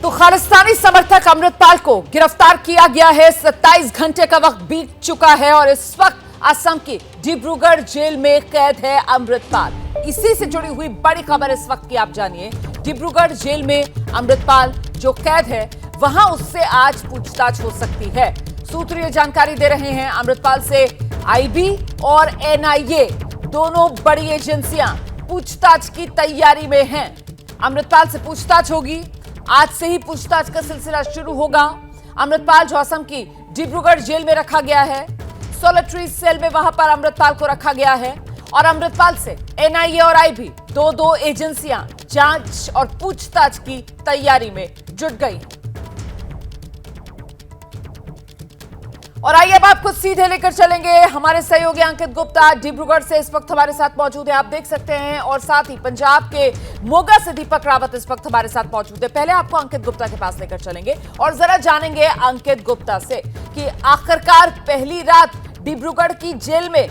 तो खालिस्तानी समर्थक अमृतपाल को गिरफ्तार किया गया है। 27 घंटे का वक्त बीत चुका है और इस वक्त असम की डिब्रूगढ़ जेल में कैद है अमृतपाल। इसी से जुड़ी हुई बड़ी खबर इस वक्त की आप जानिए। डिब्रूगढ़ जेल में अमृतपाल जो कैद है वहां उससे आज पूछताछ हो सकती है। सूत्र ये जानकारी दे रहे हैं अमृतपाल से आईबी और एनआईए दोनों बड़ी एजेंसियां पूछताछ की तैयारी में हैं। अमृतपाल से पूछताछ होगी। आज से ही पूछताछ का सिलसिला शुरू होगा। अमृतपाल जो असम की डिब्रूगढ़ जेल में रखा गया है, सॉलिटरी सेल में वहां पर अमृतपाल को रखा गया है और अमृतपाल से एनआईए और आईबी दो एजेंसियां जांच और पूछताछ की तैयारी में जुट गई। और आइए अब आपको सीधे लेकर चलेंगे हमारे सहयोगी अंकित गुप्ता डिब्रूगढ़ से इस वक्त हमारे साथ मौजूद है, आप देख सकते हैं। और साथ ही पंजाब के मोगा से दीपक रावत इस वक्त हमारे साथ मौजूद है। पहले आपको अंकित गुप्ता के पास लेकर चलेंगे और जरा जानेंगे अंकित गुप्ता से कि आखिरकार पहली रात डिब्रूगढ़ की जेल में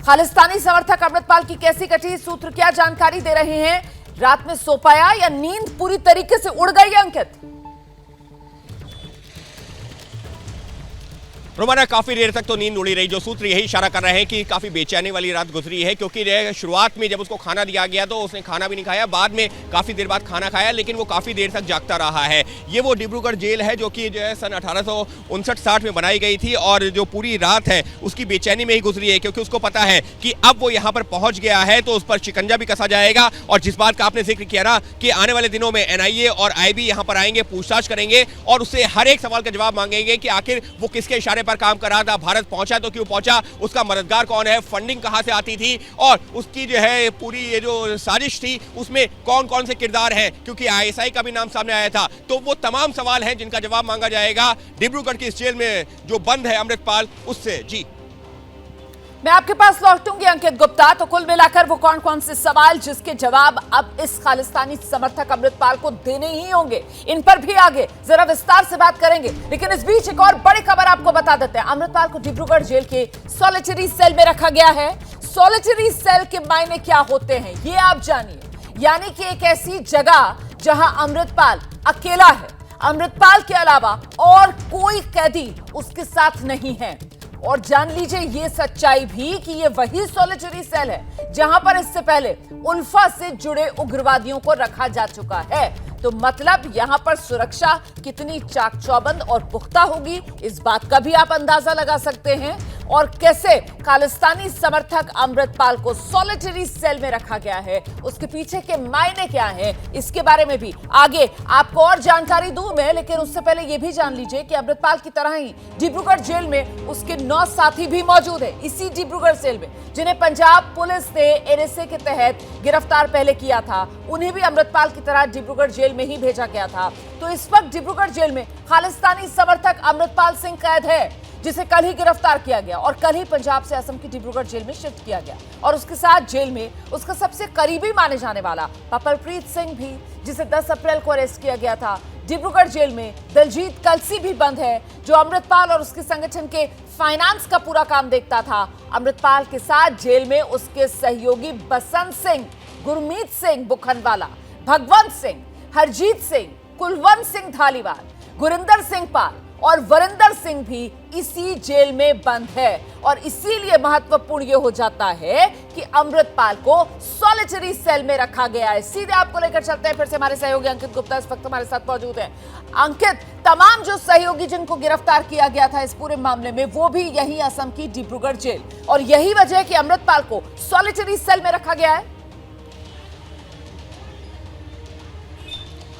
खालिस्तानी समर्थक अमृतपाल की कैसी कटी। सूत्र क्या जानकारी दे रहे हैं, रात में सो पाया या नींद पूरी तरीके से उड़ गई? अंकित, रोमाना काफी देर तक तो नींद उड़ी रही। जो सूत्र यही इशारा कर रहे हैं कि काफी बेचैनी वाली रात गुजरी है, क्योंकि शुरुआत में जब उसको खाना दिया गया तो उसने खाना भी नहीं खाया, बाद में काफी देर बाद खाना खाया, लेकिन वो काफी देर तक जागता रहा है। ये वो डिब्रूगढ़ जेल है जो कि जो है सन 1859-60 में बनाई गई थी और जो पूरी रात है उसकी बेचैनी में ही गुजरी है, क्योंकि उसको पता है कि अब वो यहाँ पर पहुंच गया है तो उस पर शिकंजा भी कसा जाएगा। और जिस बात का आपने जिक्र किया ना कि आने वाले दिनों में एनआईए और आईबी यहाँ पर आएंगे, पूछताछ करेंगे और उससे हर एक सवाल का जवाब मांगेंगे कि आखिर वो किसके इशारे पर काम कर रहा था, भारत पहुंचा तो क्यों पहुंचा, उसका मददगार कौन है, फंडिंग कहां से आती थी और उसकी जो है पूरी ये जो साजिश थी उसमें कौन कौन से किरदार हैं, क्योंकि आईएसआई का भी नाम सामने आया था। तो वो तमाम सवाल हैं जिनका जवाब मांगा जाएगा डिब्रूगढ़ की इस जेल में जो बंद है अमृतपाल उससे। जी मैं आपके पास लौटूंगी अंकित गुप्ता। तो कुल मिलाकर वो कौन कौन से सवाल जिसके जवाब अब इस खालिस्तानी समर्थक अमृतपाल को देने ही होंगे, इन पर भी आगे जरा विस्तार से बात करेंगे। लेकिन इस बीच एक और बड़ी खबर आपको बता देते हैं। अमृतपाल को डिब्रूगढ़ जेल के सॉलिटरी सेल में रखा गया है। सॉलिटरी सेल के मायने क्या होते हैं ये आप जानिए, यानी कि एक ऐसी जगह जहां अमृतपाल अकेला है, अमृतपाल के अलावा और कोई कैदी उसके साथ नहीं है। और जान लीजिए ये सच्चाई भी कि ये वही सॉलिटरी सेल है जहां पर इससे पहले उल्फा से जुड़े उग्रवादियों को रखा जा चुका है। तो मतलब यहां पर सुरक्षा कितनी चाक चौबंद और पुख्ता होगी, इस बात का भी आप अंदाजा लगा सकते हैं। और कैसे खालिस्तानी समर्थक अमृतपाल को सॉलिटरी सेल में रखा गया है, उसके पीछे के मायने क्या हैं, इसके बारे में भी आगे आपको और जानकारी दूं मैं। लेकिन उससे पहले यह भी जान लीजिए कि अमृतपाल की तरह ही डिब्रूगढ़ जेल में उसके 9 साथी भी मौजूद है इसी डिब्रूगढ़ जेल में, जिन्हें पंजाब पुलिस ने एनएसए के तहत गिरफ्तार पहले किया था। उन्हें भी अमृतपाल की तरह डिब्रूगढ़ जेल में ही भेजा गया था। तो इस वक्त डिब्रूगढ़ जेल में खालिस्तानी समर्थक अमृतपाल सिंह कैद है, जिसे कल ही गिरफ्तार किया गया और कल ही पंजाब से असम की डिब्रूगढ़ जेल में शिफ्ट किया गया। और उसके साथ जेल में उसका सबसे करीबी माने जाने वाला पपलप्रीत सिंह भी, जिसे 10 अप्रैल को अरेस्ट किया गया था। डिब्रूगढ़ जेल में दलजीत कलसी भी बंद है, जो अमृतपाल और उसके संगठन के फाइनेंस का पूरा काम देखता था। अमृतपाल के साथ जेल में उसके सहयोगी बसंत सिंह, गुरमीत सिंह बुखनवाला, भगवंत सिंह, हरजीत सिंह, कुलवंत सिंह धालीवाल, गुरिंदर सिंह पाल और वरिंदर सिंह भी इसी जेल में बंद है। और इसीलिए महत्वपूर्ण यह हो जाता है कि अमृतपाल को सॉलिटरी सेल में रखा गया है। सीधे आपको लेकर चलते हैं फिर से हमारे सहयोगी अंकित गुप्ता इस वक्त हमारे साथ मौजूद हैं। अंकित, तमाम जो सहयोगी जिनको गिरफ्तार किया गया था इस पूरे मामले में, वो भी यही असम की डिब्रूगढ़ जेल, और यही वजह है कि अमृतपाल को सॉलिटरी सेल में रखा गया है।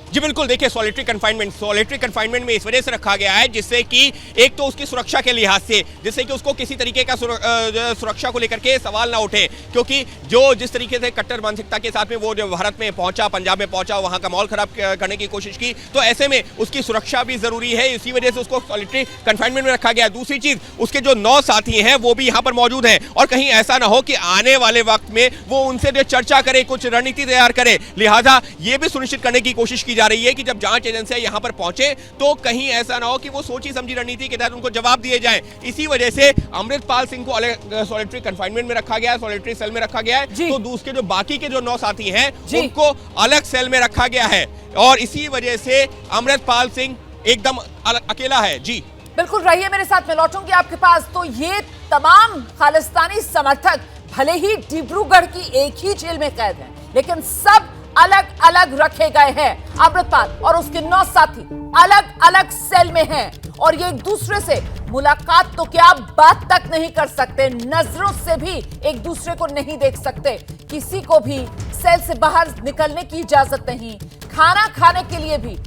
जी बिल्कुल, देखिए सॉलिटरी कंफाइनमेंट में इस वजह से रखा गया है जिससे कि एक तो उसकी सुरक्षा के लिहाज से, जिससे कि उसको किसी तरीके का सुरक्षा को लेकर के सवाल ना उठे, क्योंकि जो जिस तरीके से कट्टर मानसिकता के साथ में वो जो भारत में पहुंचा, पंजाब में पहुंचा, वहां का माहौल खराब करने की कोशिश की, तो ऐसे में उसकी सुरक्षा भी जरूरी है। इसी वजह से उसको सॉलिटरी कंफाइनमेंट में रखा गया। दूसरी चीज, उसके जो 9 साथी हैं वो भी यहाँ पर मौजूद हैं और कहीं ऐसा ना हो कि आने वाले वक्त में वो उनसे जो चर्चा करे, कुछ रणनीति तैयार करे, लिहाजा ये भी सुनिश्चित करने की कोशिश की जा रही है कि जब जांच एजेंसियां यहां पर पहुंचे तो कहीं ऐसा ना हो कि वो सोची समझी रणनीति के तहत उनको जवाब दिए जाएं। इसी वजह से अमृतपाल सिंह को अलग सॉलिटरी कन्फाइनमेंट में रखा गया है, सॉलिटरी सेल में रखा गया है। तो दूसरे जो बाकी के जो 9 साथी हैं उनको अलग सेल में रखा गया है और इसी वजह से अमृतपाल सिंह एकदम अकेला है। जी बिल्कुल, रहिए मेरे साथ, मैं लौटूंगी आपके पास। तो ये तमाम खालिस्तानी समर्थक भले ही डिब्रूगढ़ की एक ही जेल में कैद हैं, लेकिन सब अलग अलग रखे गए हैं। अमृतपाल और उसके 9 साथी अलग अलग सेल में हैं और ये एक दूसरे से मुलाकात तो क्या बात तक नहीं कर सकते, नजरों से भी एक दूसरे को नहीं देख सकते, किसी को भी सेल से बाहर निकलने की इजाजत नहीं, खाना खाने के लिए भी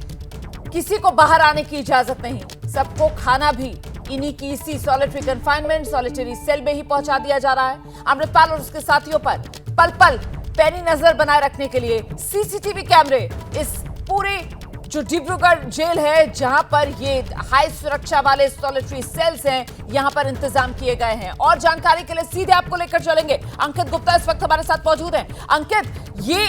किसी को बाहर आने की इजाजत नहीं, सबको खाना भी इन्हीं की इसी सॉलिटरी कन्फाइनमेंट सॉलिटरी सेल में ही पहुंचा दिया जा रहा है। अमृतपाल और उसके साथियों पर पल पल पैनी नजर बनाए रखने के लिए सीसीटीवी कैमरे इस पूरे जो डिब्रूगढ़ जेल है जहां पर ये हाई सुरक्षा वाले सॉलिटरी सेल्स हैं, यहां पर इंतजाम किए गए हैं। और जानकारी के लिए सीधे आपको लेकर चलेंगे, अंकित गुप्ता इस वक्त हमारे साथ मौजूद हैं। अंकित, ये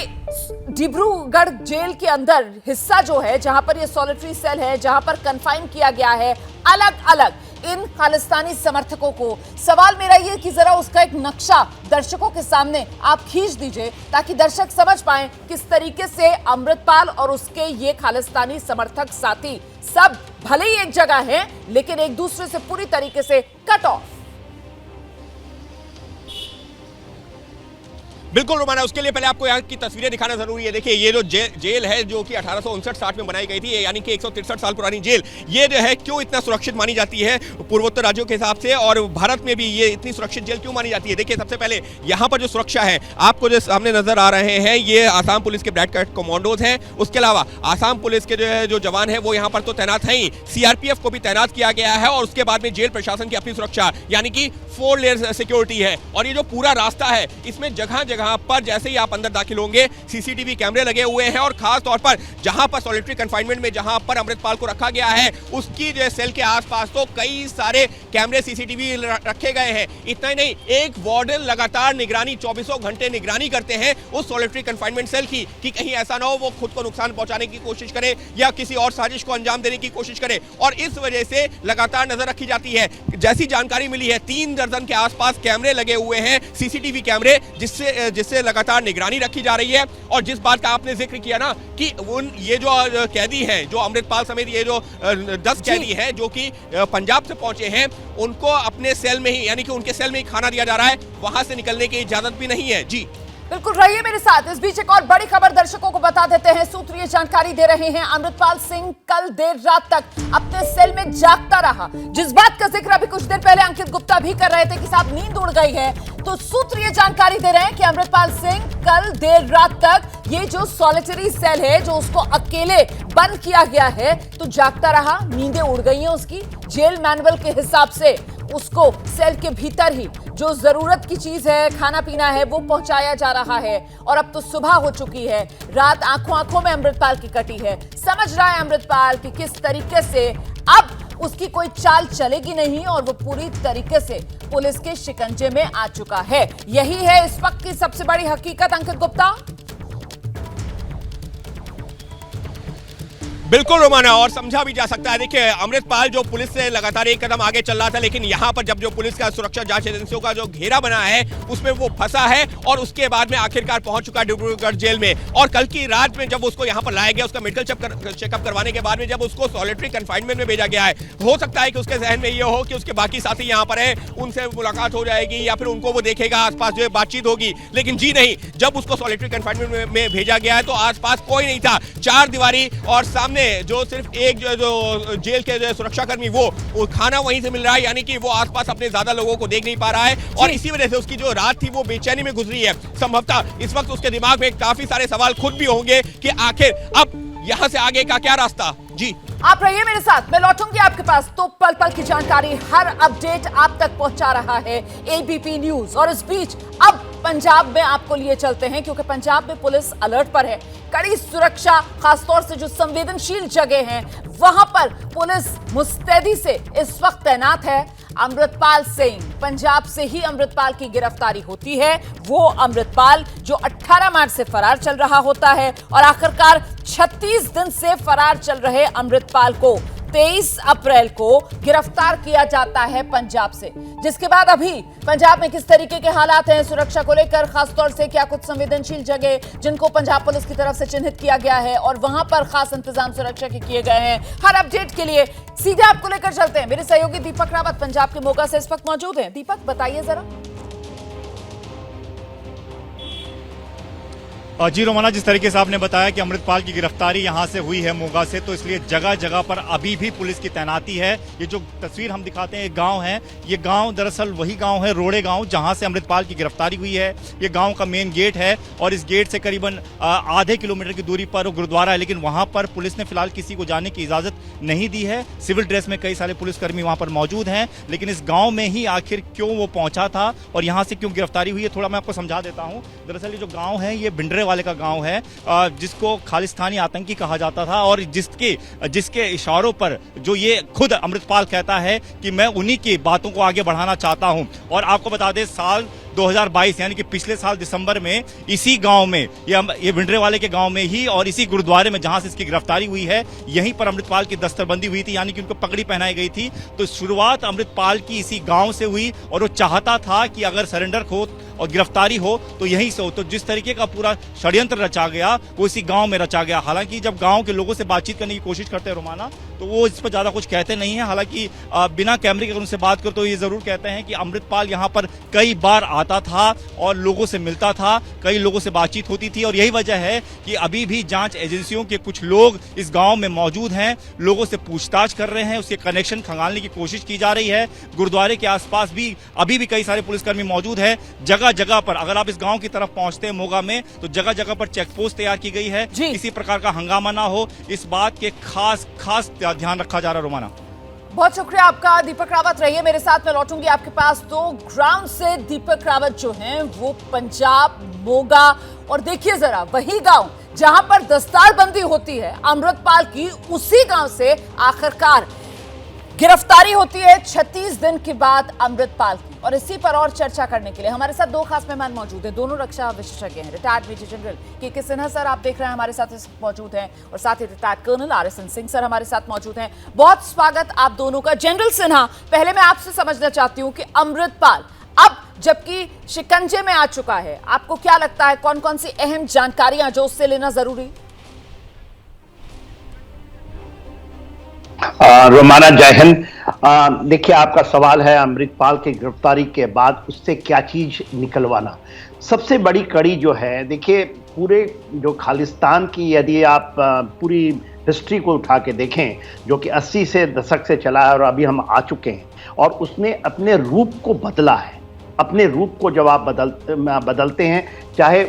डिब्रूगढ़ जेल के अंदर हिस्सा जो है जहां पर ये सॉलिटरी सेल है, जहां पर कन्फाइन किया गया है अलग अलग इन खालिस्तानी समर्थकों को, सवाल मेरा ये कि जरा उसका एक नक्शा दर्शकों के सामने आप खींच दीजिए ताकि दर्शक समझ पाएं किस तरीके से अमृतपाल और उसके ये खालिस्तानी समर्थक साथी सब भले ही एक जगह हैं लेकिन एक दूसरे से पूरी तरीके से कट ऑफ। बिल्कुल रोमाना, उसके लिए पहले आपको यहाँ की तस्वीरें दिखाना जरूरी है। देखिए ये जो जेल है जो कि 1859-60 में बनाई गई थी, यानी कि 163 साल पुरानी जेल, ये जो है क्यों इतना सुरक्षित मानी जाती है पूर्वोत्तर राज्यों के हिसाब से और भारत में भी ये इतनी सुरक्षित जेल क्यों मानी जाती है? देखिए सबसे पहले यहाँ पर जो सुरक्षा है, आपको जो सामने नजर आ रहे हैं ये आसाम पुलिस के ब्लैक कैट कमांडोज हैं। उसके अलावा आसाम पुलिस के जो जवान है वो यहाँ पर तो तैनात है ही, सीआरपीएफ को भी तैनात किया गया है और उसके बाद में जेल प्रशासन की अपनी सुरक्षा यानी कि 4 लेयर सिक्योरिटी है। और ये जो पूरा रास्ता है इसमें जगह जगह पर जैसे ही आप अंदर दाखिल होंगे सीसीटीवी कैमरे लगे हुए हैं और खास तौर पर जहां पर सॉलिटरी कन्फाइनमेंट में जहां पर अमृतपाल को रखा गया है उसकी जो सेल के आसपास तो कई सारे कैमरे सीसीटीवी रखे गए हैं। इतना ही नहीं, एक वार्डन लगातार निगरानी 24 घंटे निगरानी करते हैं उस सॉलिटरी कन्फाइनमेंट सेल की कि कहीं ऐसा ना हो वो खुद को नुकसान पहुंचाने की कोशिश करे या किसी और साजिश को अंजाम देने की कोशिश करे और इस वजह से लगातार नजर रखी जाती है। जैसी जानकारी मिली है 3 दर्जन के आसपास कैमरे लगे हुए हैं, सीसीटीवी कैमरे, जिससे लगातार निगरानी रखी जा रही है। और जिस बात का आपने जिक्र किया ना कि ये जो कैदी हैं, जो अमृतपाल समेत ये जो 10 कैदी हैं जो कि पंजाब से पहुंचे हैं, उनको अपने सेल में ही यानी कि उनके सेल में ही खाना दिया जा रहा है, वहां से निकलने की इजाजत भी नहीं है। जी बिल्कुल, रहिए मेरे साथ। इस बीच एक और बड़ी खबर दर्शकों को बता देते हैं, सूत्र ये जानकारी दे रहे हैं अमृतपाल सिंह कल देर रात तक अपने सेल में जागता रहा। जिस बात का जिक्र अभी कुछ देर पहले अंकित गुप्ता भी कर रहे थे कि साहब नींद उड़ गई है, तो सूत्र ये जानकारी दे रहे हैं कि अमृतपाल सिंह कल देर रात तक ये जो सॉलिटरी सेल है जो उसको अकेले बंद किया गया है तो जागता रहा, नींदें उड़ गई हैं उसकी। जेल मैनुअल के हिसाब से उसको सेल के भीतर ही जो जरूरत की चीज है, खाना पीना है, वो पहुंचाया जा रहा है। और अब तो सुबह हो चुकी है, रात आंखों आंखों में अमृतपाल की कटी है। समझ रहा है अमृतपाल कि किस तरीके से अब उसकी कोई चाल चलेगी नहीं और वो पूरी तरीके से पुलिस के शिकंजे में आ चुका है। यही है इस वक्त की सबसे बड़ी हकीकत अंकित गुप्ता। बिल्कुल रोमाना, और समझा भी जा सकता है। देखिए अमृतपाल जो पुलिस से लगातार एक कदम आगे चल रहा था, लेकिन यहां पर जब जो पुलिस का सुरक्षा जांच एजेंसियों का जो घेरा बना है उसमें वो फंसा है और उसके बाद में आखिरकार पहुंच चुका डिब्रूगढ़ जेल में। और कल की रात में जब उसको यहां पर लाया गया, उसका मेडिकल चेकअप करवाने के बाद में जब उसको सॉलिटरी कन्फाइनमेंट में भेजा गया है, हो सकता है कि उसके जहन में ये हो कि उसके बाकी साथी यहाँ पर है, उनसे मुलाकात हो जाएगी या फिर उनको वो देखेगा, आसपास जो बातचीत होगी। लेकिन जी नहीं, जब उसको सॉलिटरी कन्फाइनमेंट में भेजा गया है तो आसपास कोई नहीं था, 4 दीवारी और सामने जो सिर्फ एक जो जेल के जो सुरक्षाकर्मी वो खाना वहीं से मिल रहा है, यानी कि वो आसपास अपने ज्यादा लोगों को देख नहीं पा रहा है और इसी वजह से उसकी जो रात थी वो बेचैनी में गुजरी है। संभवतः इस वक्त उसके दिमाग में काफी सारे सवाल खुद भी होंगे कि आखिर अब यहां से आगे का क्या रास्ता। जी आप रहिए मेरे साथ, मैं लौटूंगी आपके पास। तो पल पल की जानकारी, हर अपडेट आप तक पहुंचा रहा है एबीपी न्यूज। और इस बीच अब पंजाब में आपको लिए चलते हैं क्योंकि पंजाब में पुलिस अलर्ट पर है। कड़ी सुरक्षा, खासतौर से जो संवेदनशील जगह हैं वहां पर पुलिस मुस्तैदी से इस वक्त तैनात है। अमृतपाल सिंह, पंजाब से ही अमृतपाल की गिरफ्तारी होती है। वो अमृतपाल जो 18 मार्च से फरार चल रहा होता है और आखिरकार 36 दिन से फरार चल रहे अमृतपाल को 23 अप्रैल को गिरफ्तार किया जाता है पंजाब से, जिसके बाद अभी पंजाब में किस तरीके के हालात हैं सुरक्षा को लेकर, खासतौर से क्या कुछ संवेदनशील जगह जिनको पंजाब पुलिस की तरफ से चिन्हित किया गया है और वहां पर खास इंतजाम सुरक्षा के किए गए हैं, हर अपडेट के लिए सीधे आपको लेकर चलते हैं। मेरे सहयोगी दीपक रावत पंजाब के मोगा से इस वक्त मौजूद हैं। दीपक, बताइए जरा। जी रोमाना, जिस तरीके से आपने बताया कि अमृतपाल की गिरफ्तारी यहां से हुई है मोगा से, तो इसलिए जगह जगह पर अभी भी पुलिस की तैनाती है। ये जो तस्वीर हम दिखाते हैं, एक गांव है, ये गांव दरअसल वही गांव है, रोड़े गांव, जहां से अमृतपाल की गिरफ्तारी हुई है। ये गांव का मेन गेट है और इस गेट से करीबन आधे किलोमीटर की दूरी पर गुरुद्वारा है, लेकिन वहां पर पुलिस ने फिलहाल किसी को जाने की इजाजत नहीं दी है। सिविल ड्रेस में कई सारे पुलिसकर्मी वहां पर मौजूद हैं, लेकिन इस गाँव में ही आखिर क्यों वो पहुंचा था और यहाँ से क्यों गिरफ्तारी हुई है, थोड़ा मैं आपको समझा देता हूँ। दरअसल ये जो गाँव है, ये भिंडरे वाले का गाँव है, जिसको खालिस्तानी आतंकी कहा जाता था और जिसके इशारों पर जो ये खुद अमृतपाल कहता है कि मैं उन्हीं की बातों को आगे बढ़ाना चाहता हूं। और आपको बता दें, साल 2022 यानी कि पिछले साल दिसंबर में इसी गांव में, ये भिंडरे वाले के गांव में ही और इसी गुरुद्वारे में जहां से इसकी गिरफ्तारी हुई है, यहीं पर अमृतपाल की दस्तरबंदी हुई थी, यानी कि उनको पगड़ी पहनाई गई थी। तो शुरुआत अमृतपाल की इसी गांव से हुई और वो चाहता था कि अगर सरेंडर हो और गिरफ्तारी हो तो यहीं से हो। तो जिस तरीके का पूरा षड्यंत्र रचा गया वो इसी गांव में रचा गया। हालांकि जब गांव के लोगों से बातचीत करने की कोशिश करते हैं रोमाना, तो वो इस पर ज्यादा कुछ कहते नहीं है। हालांकि बिना कैमरे के अगर उनसे बात करो तो ये जरूर कहते हैं कि अमृतपाल यहाँ पर कई बार आता था और लोगों से मिलता था, कई लोगों से बातचीत होती थी और यही वजह है कि अभी भी जांच एजेंसियों के कुछ लोग इस गांव में मौजूद हैं, लोगों से पूछताछ कर रहे हैं, उसके कनेक्शन खंगालने की कोशिश की जा रही है। गुरुद्वारे के आसपास भी अभी भी कई सारे पुलिसकर्मी मौजूद हैं। जगह जगह पर, अगर आप इस गांव की तरफ पहुंचते हैं मोगा में, तो जगह जगह पर चेक पोस्ट तैयार की गई है, किसी प्रकार का हंगामा ना हो, इस बात के खास ध्यान रखा जा रहा है। रोमाना, बहुत शुक्रिया आपका। दीपक रावत रहिए मेरे साथ, मैं लौटूंगी आपके पास। तो ग्राउंड से दीपक रावत जो हैं वो पंजाब मोगा, और देखिए जरा वही गांव जहां पर दस्तारबंदी होती है अमृतपाल की, उसी गांव से आखिरकार गिरफ्तारी होती है 36 दिन के बाद अमृतपाल की। और इसी पर और चर्चा करने के लिए हमारे साथ दो खास मेहमान मौजूद हैं, दोनों रक्षा विशेषज्ञ हैं। रिटायर्ड मेजर जनरल के सिन्हा सर आप देख रहे हैं हमारे साथ मौजूद हैं, और साथ ही retired colonel RSN Singh sir हमारे साथ मौजूद हैं। बहुत स्वागत आप दोनों का। जनरल सिन्हा, पहले मैं आपसे समझना चाहती हूं कि अमृतपाल अब जबकि शिकंजे में आ चुका है, आपको क्या लगता है कौन कौन सी अहम जानकारियां जो उससे लेना जरूरी? रोमाना, जय हिंद। देखिए, आपका सवाल है अमृतपाल की गिरफ्तारी के बाद उससे क्या चीज निकलवाना। सबसे बड़ी कड़ी जो है, देखिए पूरे जो खालिस्तान की यदि आप पूरी हिस्ट्री को उठा के देखें, जो कि 80 से दशक से चला है और अभी हम आ चुके हैं, और उसने अपने रूप को बदला है। अपने रूप को जब आप बदलते हैं, चाहे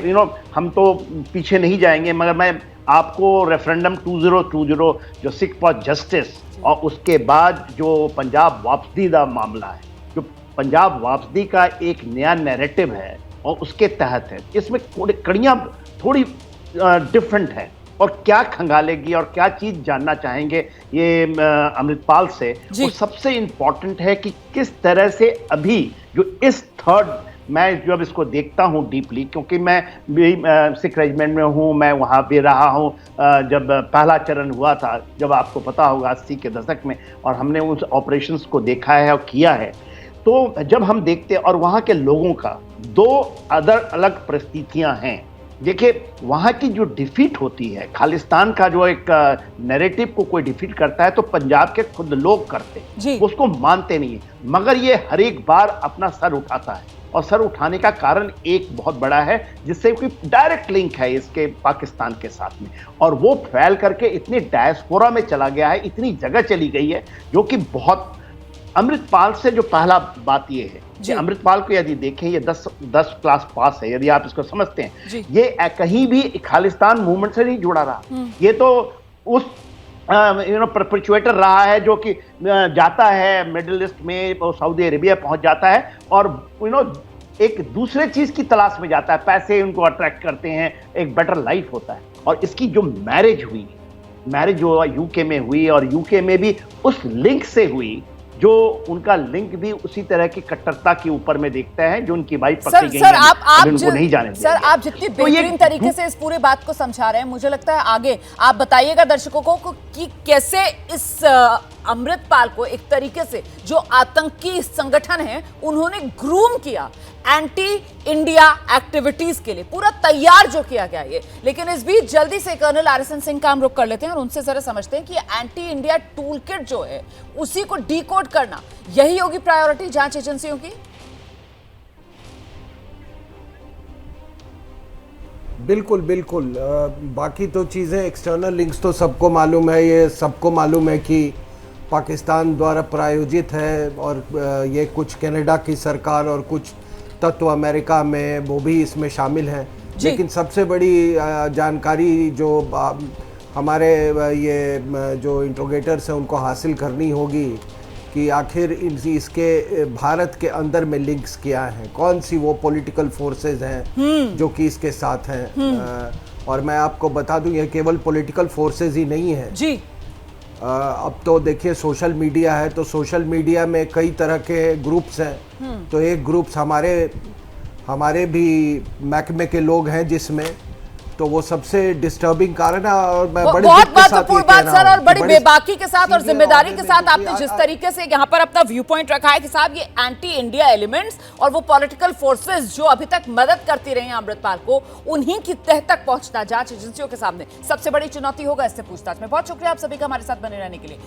हम तो पीछे नहीं जाएंगे, मगर मैं आपको रेफरेंडम 2020 जो सिख फॉर जस्टिस और उसके बाद जो पंजाब वापसी का मामला है, जो पंजाब वापसी का एक नया नैरेटिव है और उसके तहत है, इसमें कड़ियाँ थोड़ी डिफरेंट है और क्या खंगालेगी और क्या चीज़ जानना चाहेंगे ये अमृतपाल से, वो सबसे इम्पॉर्टेंट है कि किस तरह से अभी जो इस थर्ड, मैं जब इसको देखता हूँ डीपली, क्योंकि मैं भी सिख रेजिमेंट में हूँ, मैं वहाँ भी रहा हूँ जब पहला चरण हुआ था, जब आपको पता होगा 80 के दशक में, और हमने उस ऑपरेशंस को देखा है और किया है। तो जब हम देखते हैं, और वहाँ के लोगों का दो अलग परिस्थितियाँ हैं। देखिए, वहाँ की जो डिफीट होती है, खालिस्तान का जो एक नैरेटिव को कोई डिफीट करता है तो पंजाब के खुद लोग करते हैं, उसको मानते नहीं है, मगर ये हर एक बार अपना सर उठाता है। और सर उठाने का कारण एक बहुत बड़ा है, जिससे कोई डायरेक्ट लिंक है इसके पाकिस्तान के साथ में, और वो फैल करके इतनी डायस्पोरा में चला गया है, इतनी जगह चली गई है, जो कि बहुत अमृतपाल से जो पहला बात ये है कि अमृतपाल को यदि देखें, ये 10 क्लास पास है, यदि आप इसको समझते हैं, ये कहीं भी खालिस्तान मूवमेंट से नहीं जुड़ा रहा। ये तो उस परपेचुएटर रहा है जो कि जाता है मिडिल ईस्ट में, सऊदी अरेबिया पहुंच जाता है और एक दूसरे चीज की तलाश में जाता है, पैसे उनको अट्रैक्ट करते हैं, एक बेटर लाइफ होता है। और इसकी जो मैरिज हुई, मैरिज जो यूके में हुई, और यूके में भी उस लिंक से हुई जो उनका लिंक भी उसी तरह की कट्टरता के ऊपर में देखता है जो उनकी भाई सर पकड़ी गई सर है, आप अभी उनको नहीं जाने सर दिया आप जितनी बेहतरीन तरीके से इस पूरे बात को समझा रहे हैं, मुझे लगता है आगे आप बताइएगा दर्शकों को कि कैसे इस अमृतपाल को एक तरीके से जो आतंकी संगठन है उन्होंने ग्रूम किया एंटी इंडिया एक्टिविटीज के लिए, पूरा तैयार जो किया गया ये। लेकिन इस बीच जल्दी से कर्नल आरएसएन सिंह का हम रुख कर लेते हैं और उनसे जरा समझते हैं कि एंटी इंडिया टूल किट जो है उसी को डीकोड करना, यही होगी प्रायोरिटी जांच एजेंसियों की। बिल्कुल बिल्कुल। बाकी तो चीज़ें एक्सटर्नल लिंक्स तो सबको मालूम है, ये सबको मालूम है कि पाकिस्तान द्वारा प्रायोजित है और ये कुछ कनाडा की सरकार और कुछ तत्व अमेरिका में वो भी इसमें शामिल हैं। लेकिन सबसे बड़ी जानकारी जो हमारे ये जो इंट्रोगेटर्स हैं उनको हासिल करनी होगी कि आखिर इसके भारत के अंदर में लिंक्स क्या हैं, कौन सी वो पॉलिटिकल फोर्सेस हैं जो कि इसके साथ हैं। और मैं आपको बता दूं ये केवल पॉलिटिकल फोर्सेस ही नहीं है जी। अब तो देखिए सोशल मीडिया है, तो सोशल मीडिया में कई तरह के ग्रुप्स हैं। तो एक ग्रुप्स हमारे भी महकमे के लोग हैं जिसमें, तो वो सबसे डिस्टर्बिंग कारण है। और मैं बड़े बहुत महत्वपूर्ण बात सर, और बड़ी बेबाकी के साथ और जिम्मेदारी के साथ आपने जिस तरीके से यहाँ पर अपना व्यू पॉइंट रखा है कि साहब ये एंटी इंडिया एलिमेंट्स और वो पॉलिटिकल फोर्सेस जो अभी तक मदद करती रही हैं अमृतपाल को, उन्हीं की तह तक पहुंचना जांच एजेंसियों के सामने सबसे बड़ी चुनौती होगा। इससे पूछताछ में बहुत शुक्रिया आप सभी का हमारे साथ बने रहने के लिए।